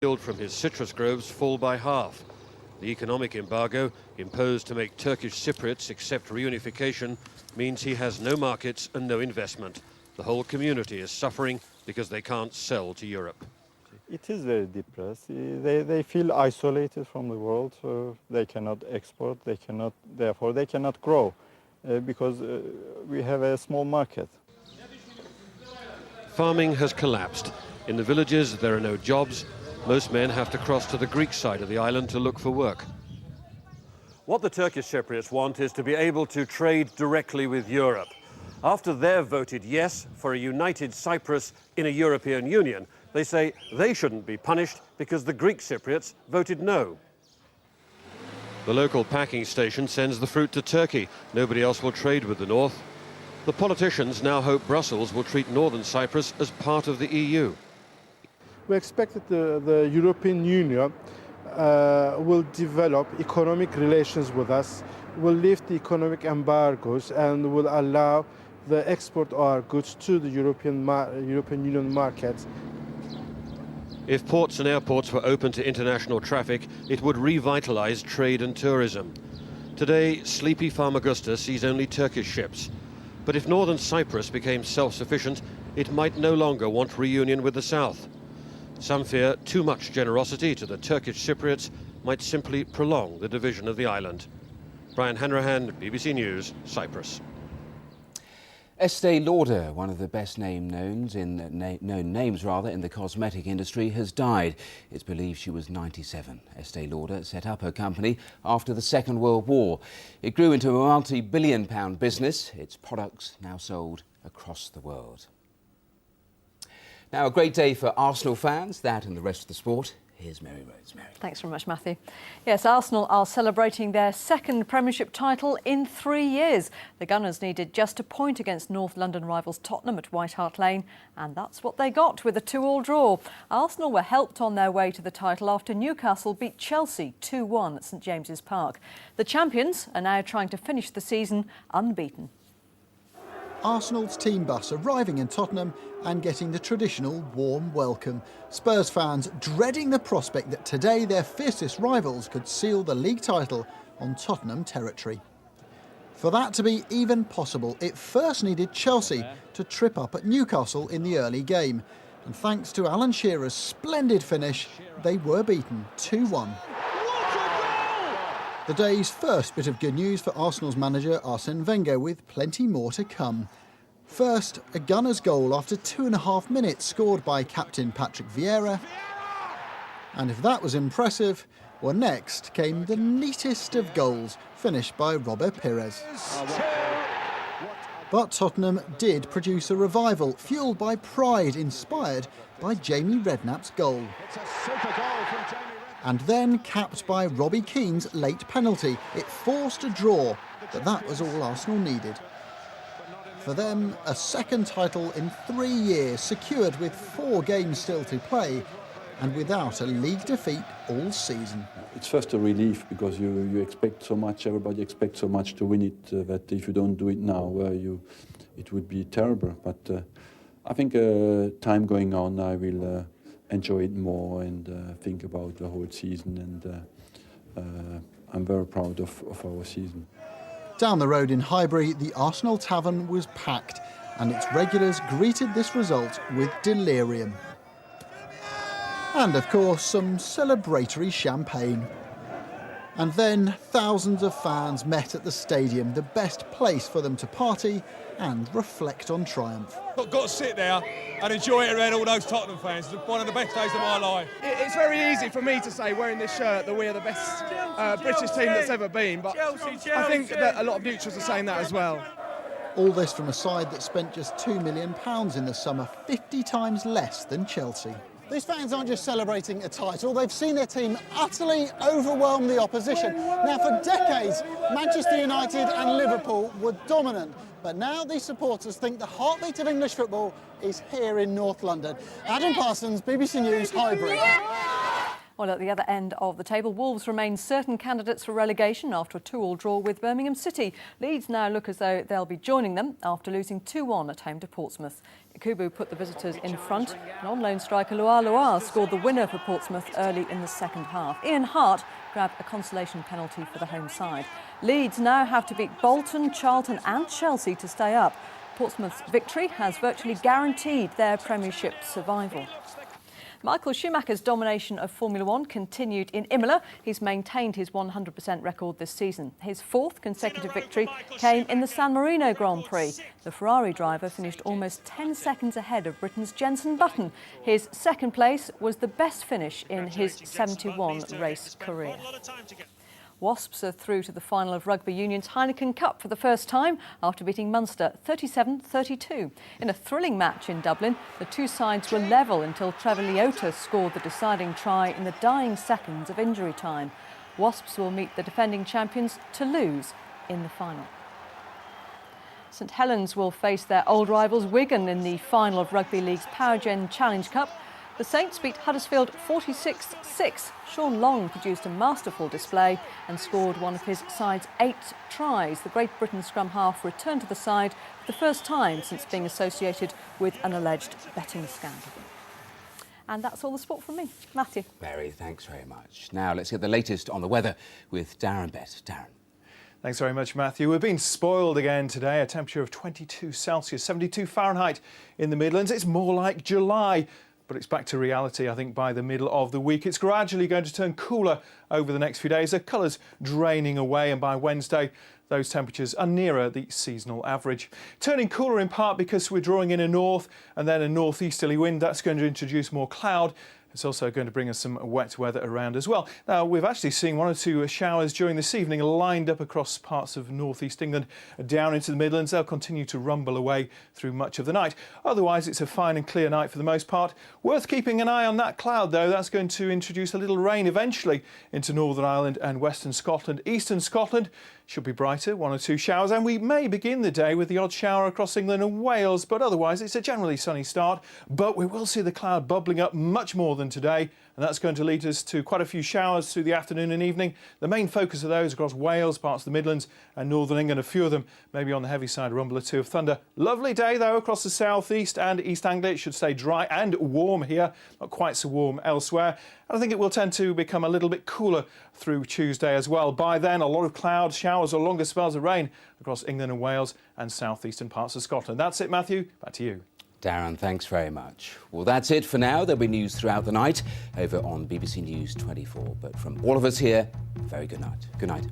yield from his citrus groves fall by half. The economic embargo imposed to make Turkish Cypriots accept reunification means he has no markets and no investment. The whole community is suffering because they can't sell to Europe. It is very depressed. They feel isolated from the world. They cannot export. Therefore, they cannot grow because we have a small market. Farming has collapsed. In the villages, there are no jobs. Most men have to cross to the Greek side of the island to look for work. What the Turkish Cypriots want is to be able to trade directly with Europe. After they've voted yes for a united Cyprus in a European Union, they say they shouldn't be punished because the Greek Cypriots voted no. The local packing station sends the fruit to Turkey. Nobody else will trade with the north. The politicians now hope Brussels will treat northern Cyprus as part of the EU. We expect that the European Union will develop economic relations with us, will lift the economic embargoes and will allow the export of our goods to the European Union market. If ports and airports were open to international traffic, it would revitalize trade and tourism. Today, sleepy Famagusta sees only Turkish ships. But if northern Cyprus became self-sufficient, it might no longer want reunion with the south. Some fear too much generosity to the Turkish Cypriots might simply prolong the division of the island. Brian Hanrahan, BBC News, Cyprus. Estee Lauder, one of the best known names in the cosmetic industry, has died. It's believed she was 97. Estee Lauder set up her company after the Second World War. It grew into a multi-billion-pound business. Its products now sold across the world. Now, a great day for Arsenal fans. That and the rest of the sport. Here's Mary Rhodes. Mary. Thanks very much, Matthew. Yes, Arsenal are celebrating their second Premiership title in 3 years. The Gunners needed just a point against North London rivals Tottenham at White Hart Lane, and that's what they got with a 2-2 draw. Arsenal were helped on their way to the title after Newcastle beat Chelsea 2-1 at St James's Park. The champions are now trying to finish the season unbeaten. Arsenal's team bus arriving in Tottenham and getting the traditional warm welcome. Spurs fans dreading the prospect that today their fiercest rivals could seal the league title on Tottenham territory. For that to be even possible, it first needed Chelsea to trip up at Newcastle in the early game. And thanks to Alan Shearer's splendid finish, they were beaten 2-1. The day's first bit of good news for Arsenal's manager Arsene Wenger, with plenty more to come. First, a Gunners goal after 2.5 minutes scored by captain Patrick Vieira. And if that was impressive, well, next came the neatest of goals, finished by Robert Pires. But Tottenham did produce a revival, fuelled by pride inspired by Jamie Redknapp's goal. And then capped by Robbie Keane's late penalty. It forced a draw, but that was all Arsenal needed. For them, a second title in 3 years, secured with 4 games still to play and without a league defeat all season. It's first a relief because you expect so much, everybody expects so much to win it, that if you don't do it now, it would be terrible. But I think time going on, I will enjoy it more and think about the whole season, and I'm very proud of our season. Down the road in Highbury, the Arsenal Tavern was packed and its regulars greeted this result with delirium. And of course, some celebratory champagne. And then thousands of fans met at the stadium, the best place for them to party and reflect on triumph. Got to sit there and enjoy it around all those Tottenham fans. It's one of the best days of my life. It's very easy for me to say, wearing this shirt, that we are the best British team that's ever been, but I think that a lot of neutrals are saying that as well. All this from a side that spent just £2 million in the summer, 50 times less than Chelsea. These fans aren't just celebrating a title, they've seen their team utterly overwhelm the opposition. Now, for decades, Manchester United and Liverpool were dominant, but now these supporters think the heartbeat of English football is here in North London. Adam Parsons, BBC News, Highbury. Well, at the other end of the table, Wolves remain certain candidates for relegation after a 2-2 draw with Birmingham City. Leeds now look as though they'll be joining them after losing 2-1 at home to Portsmouth. Kubu put the visitors in front, and on-loan striker Loa scored the winner for Portsmouth early in the second half. Ian Hart grabbed a consolation penalty for the home side. Leeds now have to beat Bolton, Charlton and Chelsea to stay up. Portsmouth's victory has virtually guaranteed their Premiership survival. Michael Schumacher's domination of Formula One continued in Imola. He's maintained his 100% record this season. His fourth consecutive victory came in the San Marino Grand Prix. The Ferrari driver finished almost 10 seconds ahead of Britain's Jenson Button. His second place was the best finish in his 71 race career. Wasps are through to the final of Rugby Union's Heineken Cup for the first time after beating Munster 37-32. In a thrilling match in Dublin, the two sides were level until Trevor Leota scored the deciding try in the dying seconds of injury time. Wasps will meet the defending champions Toulouse in the final. St Helens will face their old rivals Wigan in the final of Rugby League's Powergen Challenge Cup. The Saints beat Huddersfield 46-6. Sean Long produced a masterful display and scored one of his side's 8 tries. The Great Britain scrum half returned to the side for the first time since being associated with an alleged betting scandal. And that's all the sport from me. Matthew. Mary, thanks very much. Now let's get the latest on the weather with Darren Bett. Darren. Thanks very much, Matthew. We're being spoiled again today. A temperature of 22 Celsius, 72 Fahrenheit in the Midlands. It's more like July. But it's back to reality, I think, by the middle of the week. It's gradually going to turn cooler over the next few days. The colours draining away, and by Wednesday, those temperatures are nearer the seasonal average. Turning cooler in part because we're drawing in a north and then a northeasterly wind. That's going to introduce more cloud. It's also going to bring us some wet weather around as well. Now, we've actually seen 1 or 2 showers during this evening lined up across parts of northeast England down into the Midlands. They'll continue to rumble away through much of the night. Otherwise, it's a fine and clear night for the most part. Worth keeping an eye on that cloud, though. That's going to introduce a little rain eventually into Northern Ireland and Western Scotland. Eastern Scotland should be brighter, 1 or 2 showers, and we may begin the day with the odd shower across England and Wales, but otherwise it's a generally sunny start. But we will see the cloud bubbling up much more than today, and that's going to lead us to quite a few showers through the afternoon and evening. The main focus of those across Wales, parts of the Midlands and Northern England, a few of them maybe on the heavy side, a rumble or 2 of thunder. Lovely day though across the south east and East Anglia. It should stay dry and warm here, not quite so warm elsewhere. And I think it will tend to become a little bit cooler through Tuesday as well. By then, a lot of clouds, showers or longer spells of rain across England and Wales and southeastern parts of Scotland. That's it, Matthew. Back to you. Darren, thanks very much. Well, that's it for now. There'll be news throughout the night over on BBC News 24. But from all of us here, very good night. Good night.